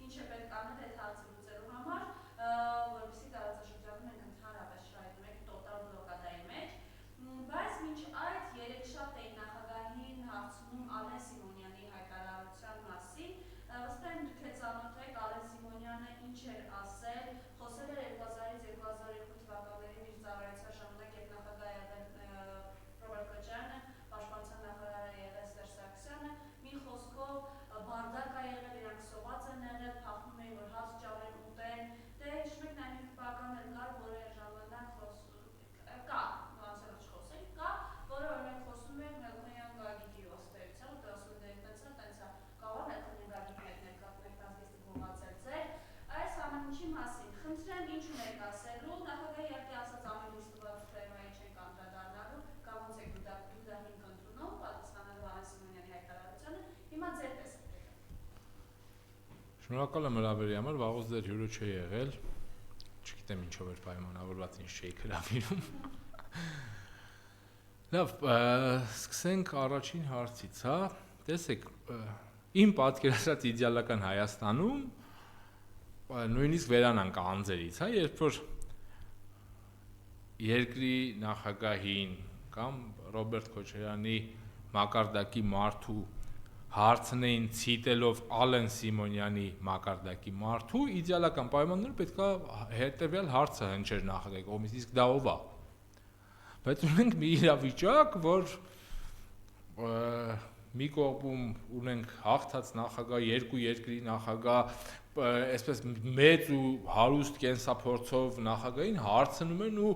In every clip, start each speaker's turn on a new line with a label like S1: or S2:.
S1: ինչ է պետք անել այդ հարցը լուծելու համար, որովհետեւ տարածաշրջանում մենք ընդհանրապես շահում ենք տոտալ բլոկադայի մեջ, բայց մինչ այդ երեքշաբթ էին նախագահին հարցնում Ալեն Սիմոնյանի հայտարարության մասին, վստահ եմ դուք ծանոթ եք Ալեն Սիմոնյանը ինչ էր ասել, խոսել էր 2000-2002 թվականներին իր ծառայության ժամանակ, երբ նախագահ եղել Ռոբերտ Քոչարյանը, պաշտպանության նախարարը եղել Սերժ Սարգսյանը, մի խոսքով բարդակ ա եղել, իրանք սոված են եղել, փախնում էին, որ հաց ճարեն, ուտեն, դե հիշում եք նաև պական էլ կար, որը ժամանակ կա, անցյալը չխոսենք, կա, որը օրինակ խոսում էր Մելքոնյան Գագիկի ըստեյության, ու ասում էր տենց է, կարող է Մելքոնյան Գագիկն ներկայացնել գողացել ձեր, այս ամեն ինչի մասին, խնդրեմ ինչ ունեք ասելու, նախագահի իհարկե ասած ամեն ինչ տված թեմայի չենք անդրադառնալու, կամ ոնց եք դուք դա հիմք ընդունում, պատասխանելու Ալեն Սիմոնյանի հայտարարությանը, հիմա ձեր տեսք եք։
S2: Շնորհակալ եմ հրավերի համար, վաղուց ձեր հյուրը չի եղել, չգիտեմ ինչով էր պայմանավորված, ինչ չէի հրավիրում։ Լավ, սկսենք առաջին հարցից, հա, տեսեք, իմ պատկերացրած իդեալական Հայաստանում նույնիսկ վերանանք անձերից, հա, երբ որ երկրի նախագահին կամ Ռոբերտ Քոչարյանի մակարդակի մարդու հարցնեին ցիտելով Ալեն Սիմոնյանի մակարդակի մարդու, իդեալական պայմաններում պետք է հետևյալ հարցը հնչեր նախագահի կողմից, իսկ դա ով է։ Բայց ունենք մի իրավիճակ, որ մի կողմում ունենք հաղթած նախագահ, երկու երկրի նախագահ, այսպես մեծ ու հարուստ կենսափորձով նախագահին հարցնում են ու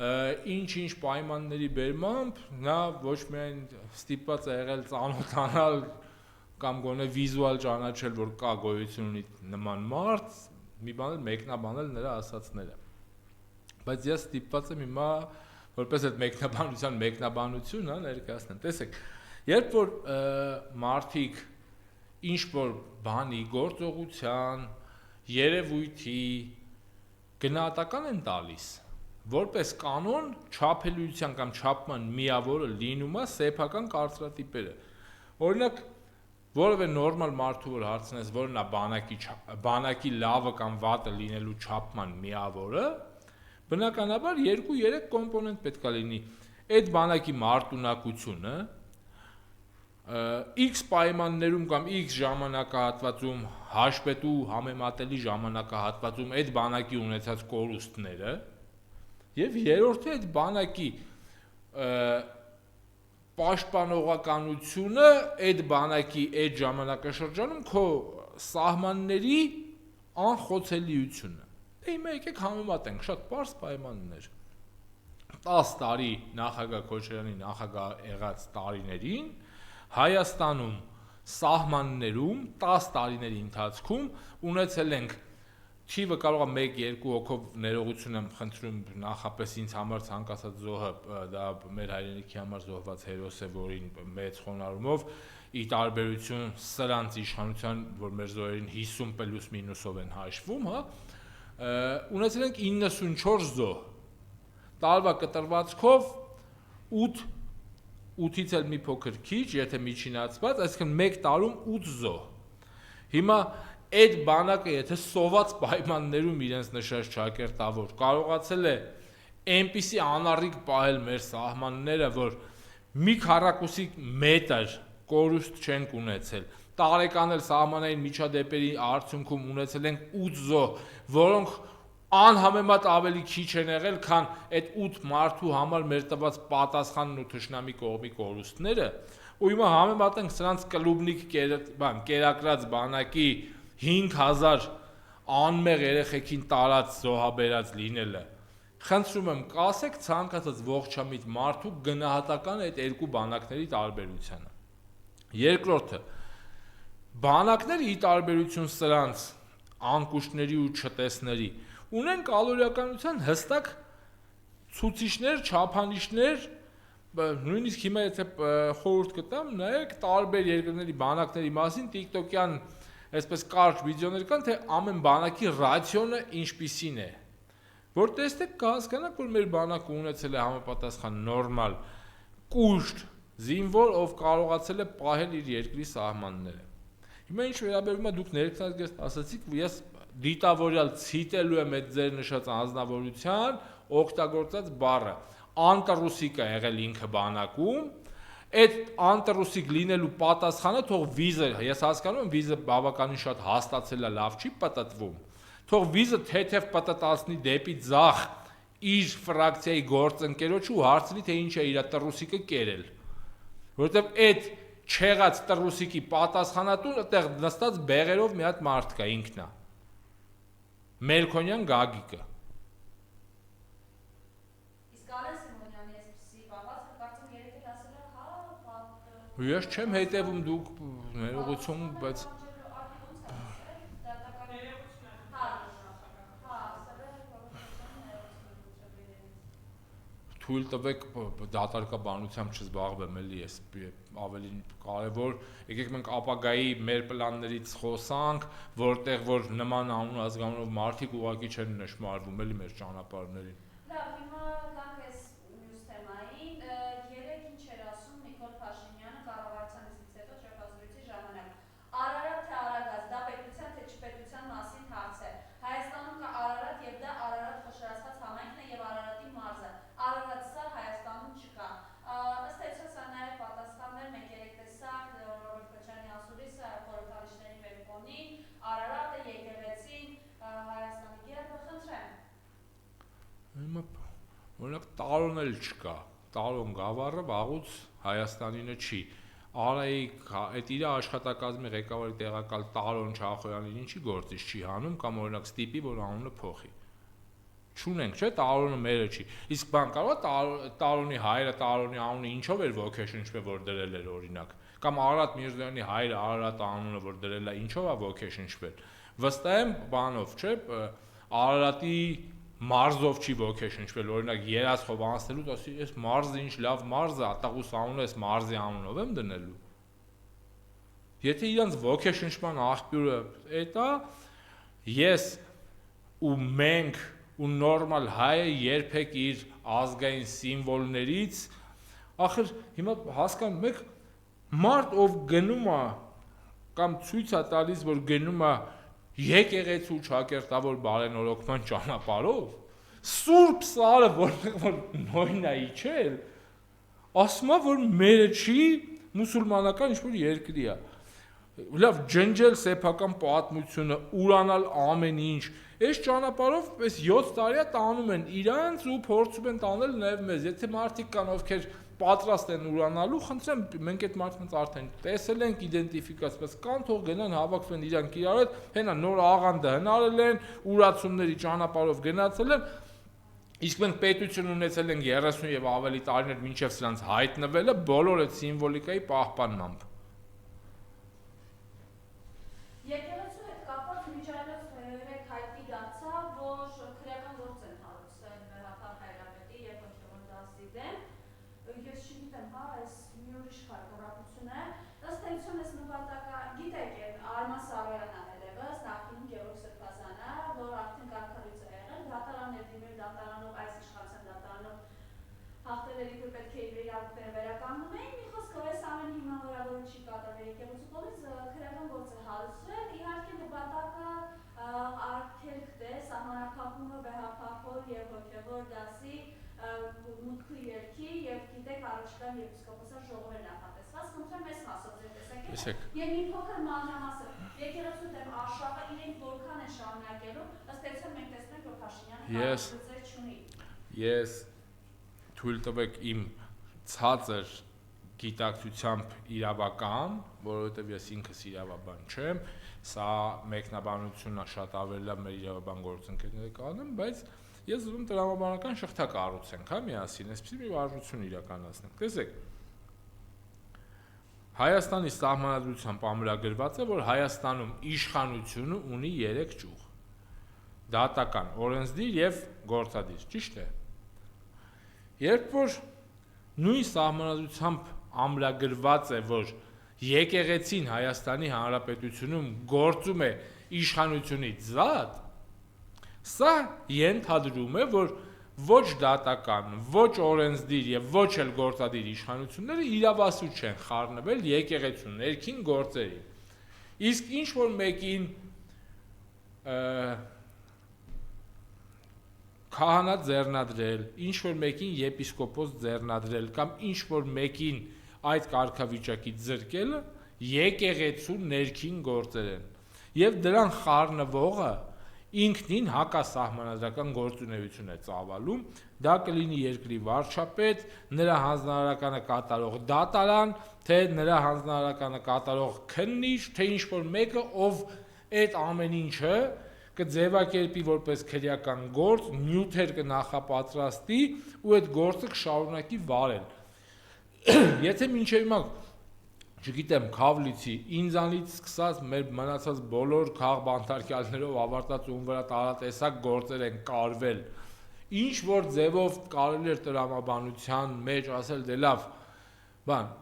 S2: ինչ-ինչ պայմանների բերմամբ նա ոչ միայն ստիպված է եղել ծանոթանալ կամ գոնե վիզուալ ճանաչել, որ կա գոյություն ունի նման մարդ, մի բան էլ մեկնաբանել նրա ասածները։ Բայց ես ստիպված եմ հիմա որպես այդ մեկնաբանության մեկնաբանություն, հա, ներկայացնեմ։ Տեսեք, երբ որ մարդիկ ինչ-որ բանի, գործողության, երևույթի գնահատական են տալիս, որպես կանոն չափելիության կամ չափման միավորը լինում է սեփական կարծրատիպերը։ Օրինակ, որևէ նորմալ մարդու որ հարցնես, որն է բանակի լավը կամ վատը լինելու չափման միավորը, բնականաբար 2-3 կոմպոնենտ պետք է լինի։ Այդ բանակի մարտունակությունը, X պայմաններում կամ X ժամանակահատվածում հաշվետու համեմատելի ժամանակահատվածում այդ բանակի ունեցած կորուստները եւ երրորդը այդ բանակի պաշտպանողականությունը այդ բանակի այդ ժամանակաշրջանում քո սահմանների անխոցելիությունը։ Դե հիմա եկեք համեմատենք շատ պարզ պայմաններ։ 10 տարի նախագահ Քոչարյանի նախագահ եղած տարիներին Հայաստանում սահմաններում 10 տարիների ընթացքում ունեցել ենք թիվը կարող է 1-2 հոգով ներողություն եմ խնդրում նախապես ինձ համար ցանկացած զոհը դա մեր հայրենիքի համար զոհված հերոս է, որին մեծ խոնարհումով ի տարբերություն սրանց իշխանության, որ մեր զոհերին 50 պլյուս մինուսով են հաշվում, հա, ունեցել ենք 94 զոհ։ Տարվա կտրվածքով 8-ից էլ մի փոքր քիչ, եթե միջինացված, այսինքն 1 տարում 8 զոհ։ Հիմա այդ բանակը, եթե սոված պայմաններում իրենց նշած ճակերտավոր կարողացել է այնպիսի անառիկ պահել մեր սահմանները, որ մի քառակուսի մետր կորուստ չենք ունեցել, տարեկան էլ սահմանային միջադեպերի արդյունքում ունեցել ենք 8 զոհ, որոնք անհամեմատ ավելի քիչ են եղել, քան այդ 8 մարդու համար մեր տված պատասխանն ու թշնամի կողմի կորուստները, ու հիմա համեմատենք սրանց կլուբնիկ կերակրած բանակի 5000 անմեղ երեխեքին տարած զոհաբերած լինելը։ Խնդրում եմ, կասեք ցանկացած ողջամիտ մարդու գնահատական այդ երկու բանակների տարբերությունը։ Երկրորդը, բանակները ի տարբերություն սրանց անկուշտների ու չտեսների ունեն կալորիականության հստակ ցուցիչներ, չափանիշներ, նույնիսկ հիմա եթե խորհուրդ կտամ, նայեք տարբեր երկրների բանակների մասին TikTok-յան այսպես կարճ վիդեոներ կան, թե ամեն բանակի ռացիոնը ինչպիսին է։ Որ տեսեք կհասկանաք, որ մեր բանակը ունեցել է համապատասխան նորմալ կուշտ զինվոր, ով կարողացել է պահել իր երկրի սահմանները։ Հիմա ինչ վերաբերում է դուք ներկայացրած ասացիք, ես դիտավորյալ ցիտելու եմ այդ ձեր նշած անձնավորության օգտագործած բառը։ Անտռուսիկ է եղել ինքը բանակում, այդ անտռուսիկ լինելու պատասխանը թող վիզը, ես հասկանում եմ վիզը բավականին շատ հաստացել է, լավ չի պատտվում, թող վիզը թեթև պատտացնի դեպի ձախ իր ֆրակցիայի գործընկերոջը ու հարցնի, թե ինչ է իր տռուսիկը կերել, որովհետև այդ չեղած տռուսիկի պատասխանատուն այդտեղ նստած բեղերով մի հատ մարդ կա, ինքն է Մելքոնյան Գագիկը։
S1: Իսկ Արեն Սիմոնյանի այսպիսի բաղացքը կարծում երեք էլ ասել է, հա,
S2: Ես չեմ հետևում դուք ներողություն, բայց թույլ տվեք դատարկաբանությամբ չզբաղվեմ, էլի ես ավելի կարևոր, եկեք մենք ապագայի մեր պլաններից խոսանք, որտեղ որ նման անուն ազգանունով մարդիկ ուղղակի չեն նշմարվում, էլի մեր ճանապարհներին։
S1: Լավ, հիմա գանք այս մյուս թեմային, երեք ինչ էր ասում Նիկոլ Փաշինյանը կառավարությանից հետո շրջազրույցի ժամանակ։ Արարատ թե Արագած, դա պետության թե չպետության մասին հարց է։ Հայաստանում կա Արարատ եւ դա Արարատ խոշորացված համայնքն է եւ Արարատի մարզը։ Արարատ սա Հայաստանում չկա։ Ըստ էության սա նաեւ պատասխաններ մենք երեք տեսակ Ռոբերտ Քոչարյանի ասուլիսը խորհրդանիշների մեկոնին, Արարատը, եկեղեցին, Հայաստանի գերբը, խնդրեմ։
S2: Հիմա օրինակ Տարոն էլ չկա, Տարոն գավառը վաղուց Հայաստանինը չի։ Արայի այդ իր աշխատակազմի ղեկավարի տեղակալ Տարոն Չախոյանին ինչի գործից չի հանում կամ օրինակ ստիպի, որ անունը փոխի։ Չունենք, չէ՞, Տարոնը մերը չի։ Իսկ բան կարող է Տարոնի հայրը Տարոնի անունը ինչով էր ոգեշնչվել, որ դրել էր օրինակ, կամ Արարատ Միրզոյանի հայրը Արարատ անունը, որ դրել է, ինչով է ոգեշնչվել։ Վստահ եմ բանով, չէ՞, Արարատի մարզով չի ոգեշնչվել, օրինակ երասխով անցնելուց ասի, այս մարզը ինչ լավ մարզ է, Ատաղուս անունը այս մարզի անունով եմ դնելու։ Եթե իրանց ոգեշնչման աղբյուրը էտա, ես ու մենք ու նորմալ հայը երբեք իր ազգային սիմվոլներից, ախր հիմա հասկանում եք, մարդ ով գնում է կամ ցույց է տալիս, որ գնում է եկեղեցու ճակերտավոր բարենորոգման ճանապարհով, Սուրբ Սարը, որտեղ որ նույնն է իջել, ասում է, որ մերը չի, մուսուլմանական ինչ-որ երկրի է։ Լավ, ջնջել սեփական պատմությունը, ուրանալ ամեն ինչ, այս ճանապարհով այս 7 տարի է տանում են իրանց ու փորձում են տանել նաև մեզ։ Եթե մարդիկ կան, ովքեր պատրաստ են ուրանալու, խնդրեմ, մենք այդ մարդկանց արդեն տեսել ենք, իդենտիֆիկացված կան, թող գնան հավաքվեն իրանք իրար հետ, հենա նոր աղանդը հնարել են, ուրացումների ճանապարհով գնացել են, իսկ մենք պետություն ունեցել ենք 30 եւ ավելի տարիներ մինչեւ սրանց հայտնվելը բոլոր այդ սիմվոլիկայի պահպանմամբ։
S1: Եկեղեցու հետ կապված միջայլոց երեք հայտնի դարձավ, որ քրեական գործ են հարուցել Մեղափար Հայրապետի եւ հոգեվոր դասի դեմ։ Ես չգիտեմ, հա, այս մի ուրիշ քարտորապություն է։ Ըստ էության այս նպատակը, գիտեք, Արման Սարոյանը ներևս, նախին Գևորգ Սրբազանը, որ արդեն կարգառույց է եղել, դատարաններ դիմել դատարանով, այս իշխանության դատարանով հաղթելերի, որ պետք է իրավունքները վերականգնում էին, մի խոսքով այս ամեն հիման վրա, որ չի կատարվել եկեղեցու կողմից, քրեական գործ է հարուցվել, իհարկե նպատակը արգելք դե սահմանափակումը վեհափախոր եւ հոգեվոր դասի մուտքի երքի եւ գիտեք առաջկա եպիսկոպոսական ժողով է նախատեսված, խնդրեմ այս մասով ձեր տեսեք։ Եվ մի փոքր մանրամասը եկեղեցու դեմ արշավը իրենք որքան են շարունակելու, ըստ էության մենք տեսնենք, որ Փաշինյանը հարցեր չունի։
S2: Ես թույլ տվեք իմ ցածր գիտակցությամբ իրավական, որովհետև ես ինքս իրավաբան չեմ, սա մեկնաբանությունն է շատ ավելի մեր իրավաբան գործընկերները կանեմ, բայց ես ուզում տրամաբանական շղթա կառուցենք, հա, միասին, այսպեսի մի վարժություն իրականացնենք։ Տեսեք, Հայաստանի սահմանադրությամբ ամրագրված է, որ Հայաստանում իշխանությունը ունի 3 ճյուղ՝ դատական, օրենսդիր եւ գործադիր, ճիշտ է։ Երբ որ նույն սահմանադրությամբ ամրագրված է, որ եկեղեցին Հայաստանի Հանրապետությունում գործում է իշխանությունից զատ, սա ենթադրում է, որ ոչ դատական, ոչ օրենսդիր եւ ոչ էլ գործադիր իշխանությունները իրավասու չեն խառնվել եկեղեցու ներքին գործերին։ Իսկ ինչ որ մեկին քահանա ձեռնադրել, ինչ որ մեկին եպիսկոպոս ձեռնադրել կամ ինչ որ մեկին այդ կարգավիճակից զրկելը եկեղեցու ներքին գործեր են։ Եվ դրան խառնվողը ինքնին հակասահմանադրական գործունեություն է ծավալում, դա կլինի երկրի վարչապետ, նրա հանձնարարականը կատարող դատարան, թե նրա հանձնարարականը կատարող քննիչ, թե ինչ որ մեկը, ով այդ ամեն ինչը կձևակերպի որպես քրեական գործ, նյութեր կնախապատրաստի ու այդ գործը կշարունակի վարել։ Եթե մինչև հիմա, չգիտեմ, Քավլիցի, ինձանից սկսած մեր մնացած բոլոր քաղբանտարկյալներով ավարտած ում վրա տարատեսակ գործեր են կարվել, ինչ որ ձևով կարելի էր տրամաբանության մեջ ասել դե լավ, բան,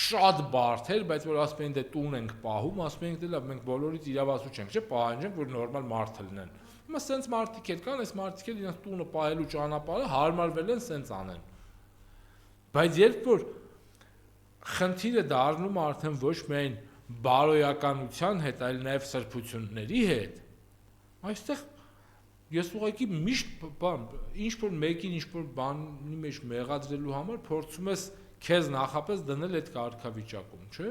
S2: շատ բարդ էր, բայց որ ասում են դե տուն ենք պահում, ասում ենք դե լավ, մենք բոլորից իրավասու չենք, չէ՞, պահանջենք, որ նորմալ մարդ լինեն։ Հիմա սենց մարդիկ էլ կան, այս մարդիկ էլ իրենց տունը պահելու ճանապարհը հարմարվել են սենց անեն։ Բայց երբ որ խնդիրը դառնում արդեն ոչ միայն բարոյականության հետ, այլ նաև սրբությունների հետ, այստեղ ես ուղղակի միշտ բան, ինչ որ մեկին ինչ որ բանի մեջ մեղադրելու համար փորձում ես քեզ նախապես դնել այդ կարգավիճակում, չէ՞։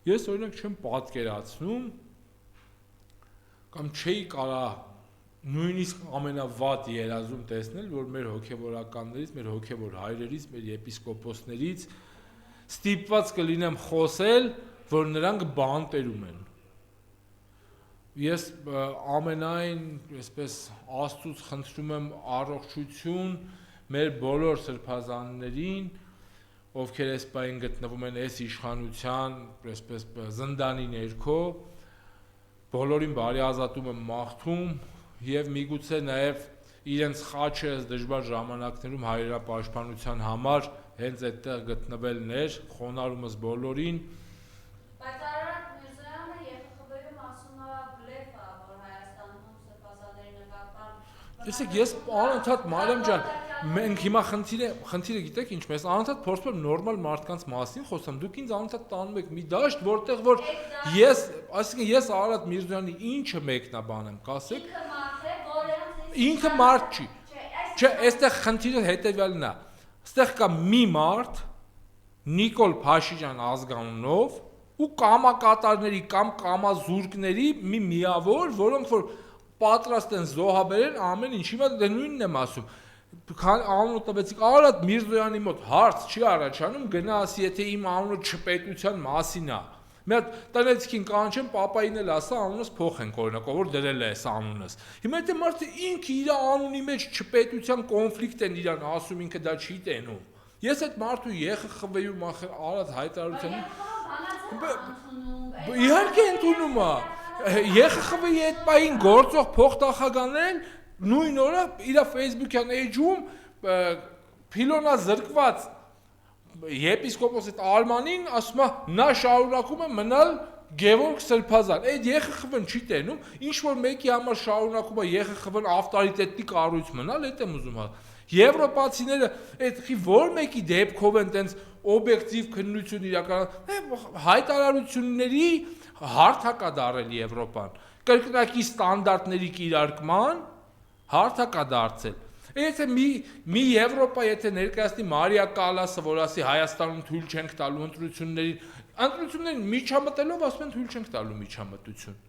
S2: Ես օրինակ չեմ պատկերացնում կամ չէի կարա նույնիսկ ամենավատ երազում տեսնել, որ մեր հոգևորականներից, մեր հոգևոր հայրերից, մեր եպիսկոպոսներից ստիպված կլինեմ խոսել, որ նրանք բանտերում են։ Ես ամենայն, այսպես Աստծուց խնդրում եմ առողջություն մեր բոլոր սրբազաններին, ովքեր այս պահին գտնվում են այս իշխանության, այսպես զնդանի ներքո, բոլորին բարի ազատում եմ մաղթում եւ միգուցե նաեւ իրենց խաչը այս դժվար ժամանակներում հայրապաշտպանության համար հենց այդտեղ գտնվելներ, խոնարհումս բոլորին։
S1: Բայց Արարատ Միրզոյանը ԵԽԽՎ-ում ասում է բլեֆ է, որ Հայաստանում սրբազանների նկատմամբ
S2: Տեսեք, ես անընդհատ Մարիամ ջան, մենք հիմա խնդիրը գիտեք ինչ, ես անընդհատ փորձում եմ նորմալ մարդկանց մասին խոսեմ, դուք ինձ անընդհատ տանում եք մի դաշտ, որտեղ որ ես, այսինքն ես Արարատ Միրզոյանի ինչը մեկնաբան եմ, կասեք։ Ինքը մարդ չի։ Չէ, այստեղ խնդիրը հետևյալն է։ Այստեղ կա մի մարդ Նիկոլ Փաշինյան ազգանունով ու կամակատարների կամ կամազուրկների մի միավոր, որոնք որ պատրաստ են զոհաբերել ամեն ինչ, հիմա դե նույնն եմ ասում։ Անունը տվեցիք Արարատ Միրզոյանի մոտ հարց չի առաջանում, գնա ասի, եթե իմ անունը չպետության մասին է։ Մի հատ տնեցքին կանչեմ, պապային էլ ասա անունս փոխենք օրինակ, որ դրել է այս անունս։ Հիմա եթե մարդը ինքը իր անունի մեջ չպետության կոնֆլիկտ են իրան ասում, ինքը դա չի տենում։ Ես այդ մարդու ԵԽԽՎ-ում արած հայտարարության իհարկե ընդունում է։ ԵԽԽՎ-ի այդ պահին գործող փոխնախագահներն նույն օրը իր Facebook-յան էջում փիլոնա զրկված եպիսկոպոս այդ Արմանին ասում է նա շարունակում է մնալ Գևորգ Սրբազան։ Այդ ԵԽԽՎ-ն չի տենում, ինչ որ մեկի համար շարունակում է ԵԽԽՎ-ն ավտորիտետի կառույց մնալ, այդ եմ ուզում ասել։ Եվրոպացիները այդ որ մեկի դեպքով են տենց օբյեկտիվ քննություն իրականացնում, հայտարարությունների հարթակ է դարել Եվրոպան։ Կրկնակի ստանդարտների կիրարկման հարթակ է դարձել։ Եթե մի Եվրոպա եթե ներկայացնի Մարիա Կալասը, որ ասի Հայաստանում թույլ չենք տալու ընտրություններին միջամտելով ասում են թույլ չենք տալու միջամտություն։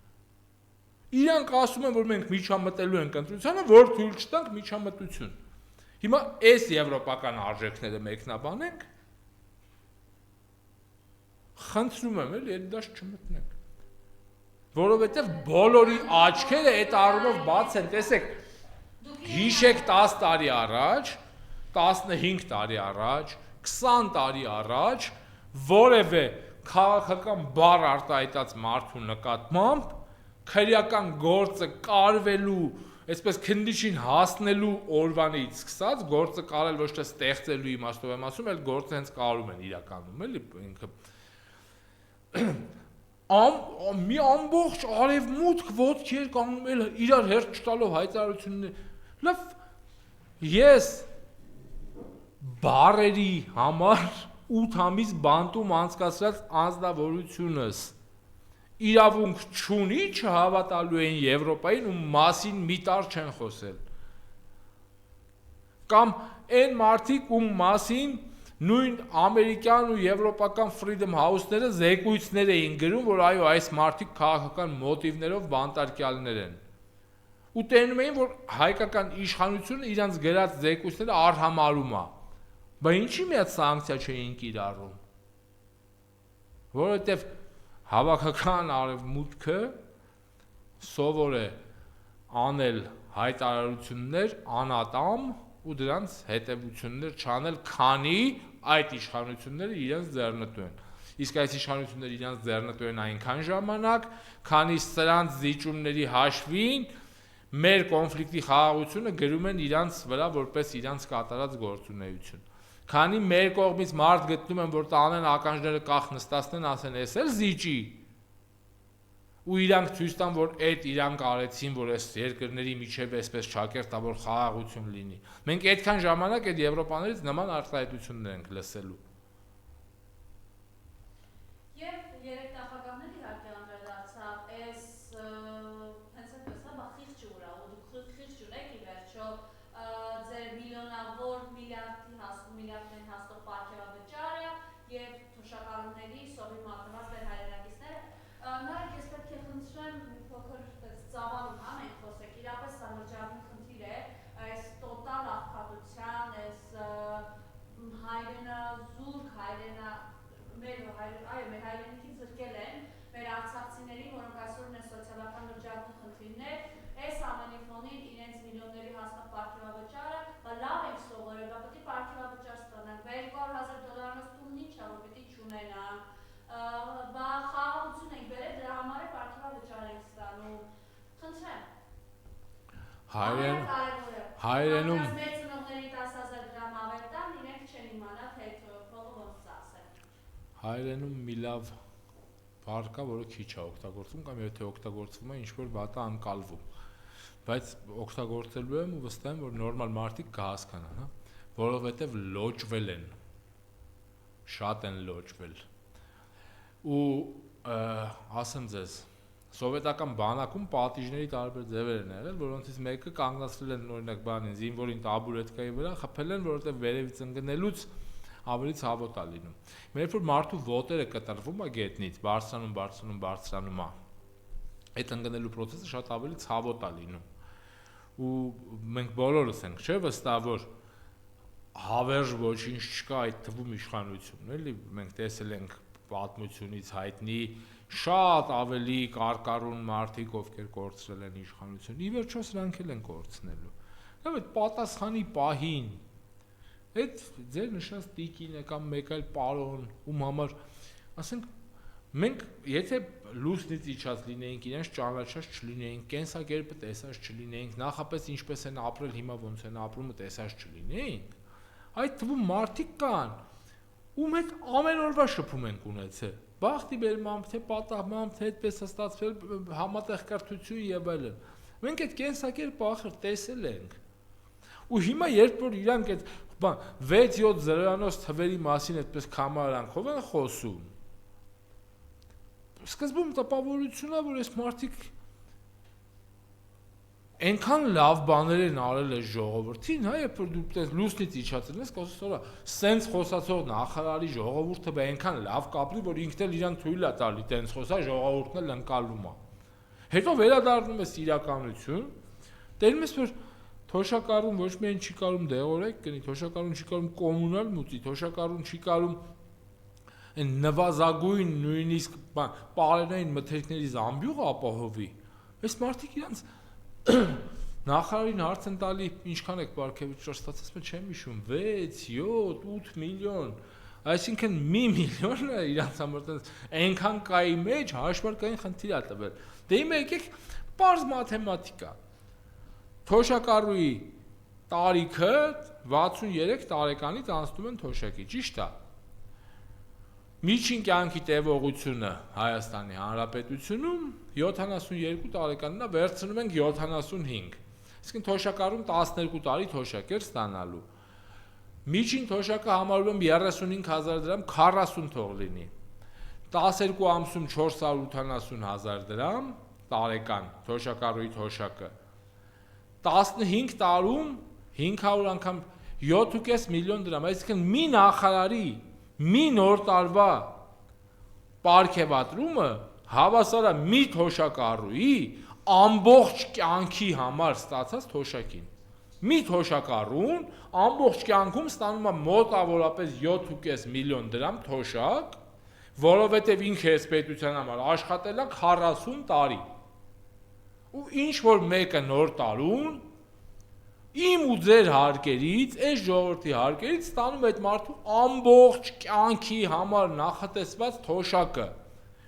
S2: Իրանք ասում են, որ մենք միջամտելու ենք ընտրությանը, որ թույլ չտանք միջամտություն։ Հիմա այս եվրոպական արժեքները մեկնաբանենք, խնդրում եմ էլ երդաշտ չմտնենք։ Որովհետև բոլորի աչքերը այդ առումով բաց են, տեսեք, հիշեք 10 տարի առաջ, 15 տարի առաջ, 20 տարի առաջ, որևէ քաղաքական բառ արտահայտած մարդու նկատմամբ քրեական գործը կարվելու, այսպես քննիչին հասնելու օրվանից սկսած գործը կարել ոչ թե ստեղծելու իմաստով եմ ասում, այլ գործը հենց կարում են իրականում, էլի ինքը մի ամբողջ արևմուտք ոտքի էր կանգնում էլ իրար հերթ չտալով հայտարարություններ։ Լավ, ես բարերի համար 8 ամիս բանտում անցկացրած անձնավորությունս իրավունք չունի չհավատալու են Եվրոպային ու մասին մի տար չեն խոսել։ Կամ այն մարդիկ ում մասին նույն ամերիկյան ու եվրոպական Freedom House-ները զեկույցներ էին գրում, որ այո, այս մարդիկ քաղաքական մոտիվներով բանտարկյալներ են։ Ու տենում էին, որ հայկական իշխանությունը իրանց գրած զեկույցները արհամարում է։ Բայց ինչի՞ մի հատ սանկցիա չէին կիրառում։ Որովհետև հավաքական արևմուտքը սովոր է անել հայտարարություններ անատամ ու դրանց հետևություններ չանել, քանի այդ իշխանությունները իրենց ձեռնտու են։ Իսկ այս իշխանությունները իրենց ձեռնտու են այնքան ժամանակ, քանի սրանց զիջումների հաշվին մեր կոնֆլիկտի խաղաղությունը գրում են իրանց վրա որպես իրանց կատարած գործունեություն։ Քանի մեր կողմից մարդ գտնում են, որ տանեն ականջները կախ նստացնեն, ասեն, էս էլ զիջի։ Ու իրանք ցույց տան, որ այդ իրանք արեցին, որ այս երկրների միջև այսպես ճակերտավոր խաղաղություն լինի։ Մենք այդքան ժամանակ այդ եվրոպաներից նման արտահայտություններ ենք լսելու։
S1: Եվ երեք նախագահներ իհարկե անդրադարձավ, այս հենց այդպես է, բա խիղճ ուրա, ու դուք խիղճ ունեք ի վերջո ձեր միլիոնավոր միլիարդներին հասնող պարգևավճարը եւ թոշակառուների սովի մատնված դեր հայրենակիցները։ Նարեկ, ես պետք է խնդրեմ մի փոքր ծավալում, մենք խոսենք, իրապես սա լրջագույն խնդիր է, այս տոտալ աղքատության, այս հայրենազուրկ, մեր հայրենիքին զրկել են մեր արցախցիներին, որոնք այսօր ունեն սոցիալական լրջագույն խնդիրներ, այս ամենի ֆոնին իրենց միլիոնների հասնող պարգևավճարը, բա լավ ենք սովորել, բա պետք է պարգևավճար ստանանք, $200,000-անոց տունն ինչ է, որ պետք է չունենանք, բա խաղաղություն ենք բերել, դրա համար է պարգևավճար ենք ստանում, խնդրեմ։
S2: Հայրենում
S1: մեր ծնողների 10,000 դրամ ավել տան, իրենք չեն իմանա, թե փողը ոնց ծախսել։
S2: Հայրենում մի լավ բառ կա, որը քիչ է օգտագործվում, կամ եթե օգտագործվում է, ինչ-որ վատ է անկալվում։ Բայց օգտագործելու եմ ու վստահ եմ, որ նորմալ մարդիկ կհասկանան, հա, որովհետև լոճվել են, շատ են լոճվել։ Ու ասեմ ձեզ, սովետական բանակում պատիժների տարբեր ձևեր են եղել, որոնցից մեկը կանգնացրել են օրինակ բանին, զինվորին տաբուրետկայի վրա, խփել են, որովհետև վերևից ընկնելուց ավելի ցավոտ է լինում։ Երբ որ մարդու ոտերը կտրվում է գետնից, բարձրանում է, այդ ընկնելու process-ը շատ ավելի ցավոտ է լինում։ Ու մենք բոլորս ենք, չէ՞, վստահ, որ հավերժ ոչինչ չկա այդ թվում իշխանությունն, էլի, մենք տեսել ենք պատմությունից հայտնի շատ ավելի կարկառուն մարդիկ, ովքեր կորցրել են իշխանություն։ Ի վերջո սրանք էլ են կորցնելու։ Լավ, այդ պատասխանի պահին այդ ձեր նշած տիկինը կամ մեկ այլ պարոն, ում համար, ասենք, մենք եթե լուսնից իջած լինեինք, իրենց ճանաչած չլինեինք, կենսակերպը տեսած չլինեինք, նախապես ինչպես են ապրել, հիմա ոնց են ապրումը տեսած չլինեինք, այդ թվում մարդիկ կան, ում հետ ամեն օրվա շփում ենք ունեցել, բախտի բերմամբ, թե պատահմամբ, թե այդպես է ստացվել համատեղ կրթություն եւ այլն։ Մենք այդ կենսակերպը ախր տեսել ենք։ Ու հիմա երբ որ իրանք այդ 6-7 զրոյանոց թվերի մասին այդպես կամարանքով են խոսում, սկզբում տպավորությունն է, որ այս մարդիկ այնքան լավ բաներ են արել այս ժողովրդին, հա, երբ որ դու լուսնից իջացել ես, կասես, օրա, սենց խոսացող նախարարի ժողովուրդը այնքան լավ կապրի, որ ինքն էլ իրան թույլ է տալի, տենց խոսա, ժողովուրդն էլ ընկալում է։ Հետո վերադառնում ես իրականություն, տերում ես, որ թոշակառուն ոչ միայն չի կարում դեղորայք գնի, թոշակառուն չի կարում կոմունալ մուծի, թոշակառուն չի կարում այն նվազագույն նույնիսկ պարենային մթերքների զամբյուղը ապահովի։ Այս մարդիկ իրանց նախարարին հարց են տալի, ինչքան եք պարգևաճար ստացած, mən չեմ հիշում, 6, 7, 8 միլիոն, այսինքն մի միլիոնը իրանց համար այնքան կայի մեջ հաշվարկային խնդիր է տվել։ Դե հիմա եկեք պարզ մաթեմատիկա։ Թոշակառուի տարիքը 63 տարեկանից անցնում են թոշակի, ճիշտ է։ Միջին կյանքի տևողությունը Հայաստանի Հանրապետությունում 72 տարեկանին է, վերցնում ենք 75։ Իսկին թոշակառուն 12 տարի թոշակ էր ստանալու։ Միջին թոշակը համարում եմ 35,000 դրամ, 40 թող լինի։ 12 ամսում 480,000 դրամ տարեկան թոշակառուի թոշակը, 15 տարում 500 անգամ 7.5 միլիոն դրամ, այսինքն մի նախարարի մի նոր տարվա պարգևատրումը հավասար է մի թոշակառուի ամբողջ կյանքի համար ստացած թոշակին։ Մի թոշակառուն ամբողջ կյանքում ստանում է մոտավորապես 7.5 միլիոն դրամ թոշակ, որովհետև ինքը այս պետության համար աշխատել է 40 տարի։ Ու ինչ որ մեկը նոր տարուն իմ ու ձեր հարկերից, այս ժողովրդի հարկերից ստանում այդ մարդու ամբողջ կյանքի համար նախատեսված թոշակը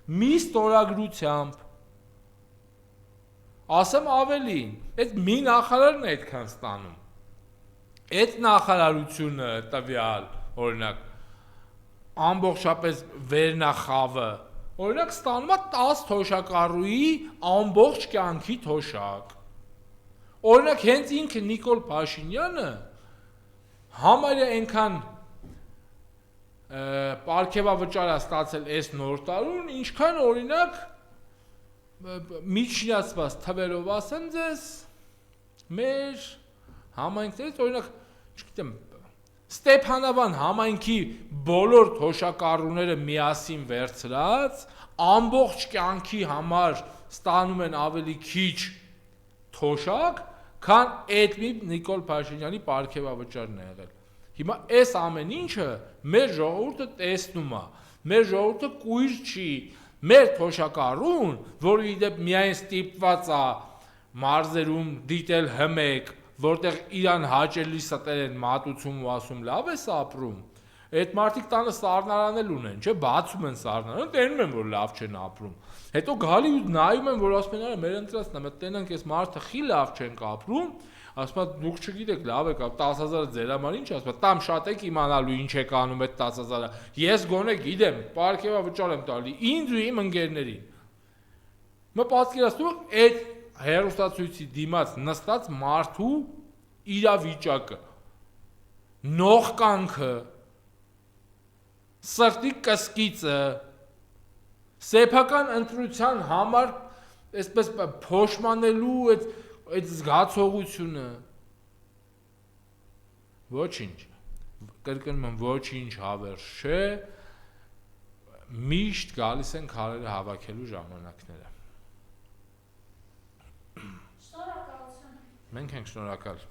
S2: մի ստորագրությամբ։ Ասեմ ավելին, այդ մի նախարարն է այդքան ստանում։ Այդ նախարարությունը տվյալ, օրինակ, ամբողջապես վերնախավը, օրինակ ստանում է 10 թոշակառուի ամբողջ կյանքի թոշակ։ Օրինակ հենց ինքը Նիկոլ Փաշինյանը համարյա այնքան պարգևավճար է ստացել այս նոր տարուն, ինչքան օրինակ միջնացված թվերով ասեմ ձեզ, մեր համայնքներից, օրինակ, չգիտեմ, Ստեփանավան համայնքի բոլոր թոշակառուները միասին վերցրած, ամբողջ կյանքի համար ստանում են ավելի քիչ թոշակ, քան այդ մի Նիկոլ Փաշինյանի պարգևավճարն է եղել։ Հիմա այս ամեն ինչը մեր ժողովուրդը տեսնում է, մեր ժողովուրդը կույր չի, մեր թոշակառուն, որը իդեպ միայն ստիպված է մարզերում դիտել հմեկ, որտեղ իրան հաճելի ստեր են մատուցում ու ասում լավ ես ապրում, այդ մարդիկ տանը սառնարանել ունեն, չէ, բացում են սառնարանը, տենում են, որ լավ չեն ապրում, հետո գալի ու նայում են, որ ասում են, արա մեր ընտրածն է, մենք տենանք այս մարդը խի լավ չենք ապրում, ասում են դուք չգիտեք, լավ եք, 10,000-ը ձեր համար ինչ ասում, տամ շատ եք իմանալու ինչ եք անում այդ 10,000-ը, ես գոնե գիտեմ, պարգևավճար եմ տալի ինձ ու իմ ընկերներին։ Մը պատկերացնում այդ հերոստացույցի դիմաց նստած մարդու իրավիճակը, նողկանքը, սրտի կսկիծը, սեփական ընտրության համար այսպես փոշմանելու այդ զգացողությունը, ոչինչ, կրկնում եմ, ոչինչ հավերժ չէ, միշտ գալիս են քարերը հավաքելու ժամանակները։
S1: Շնորհակալություն։
S2: Մենք ենք շնորհակալ։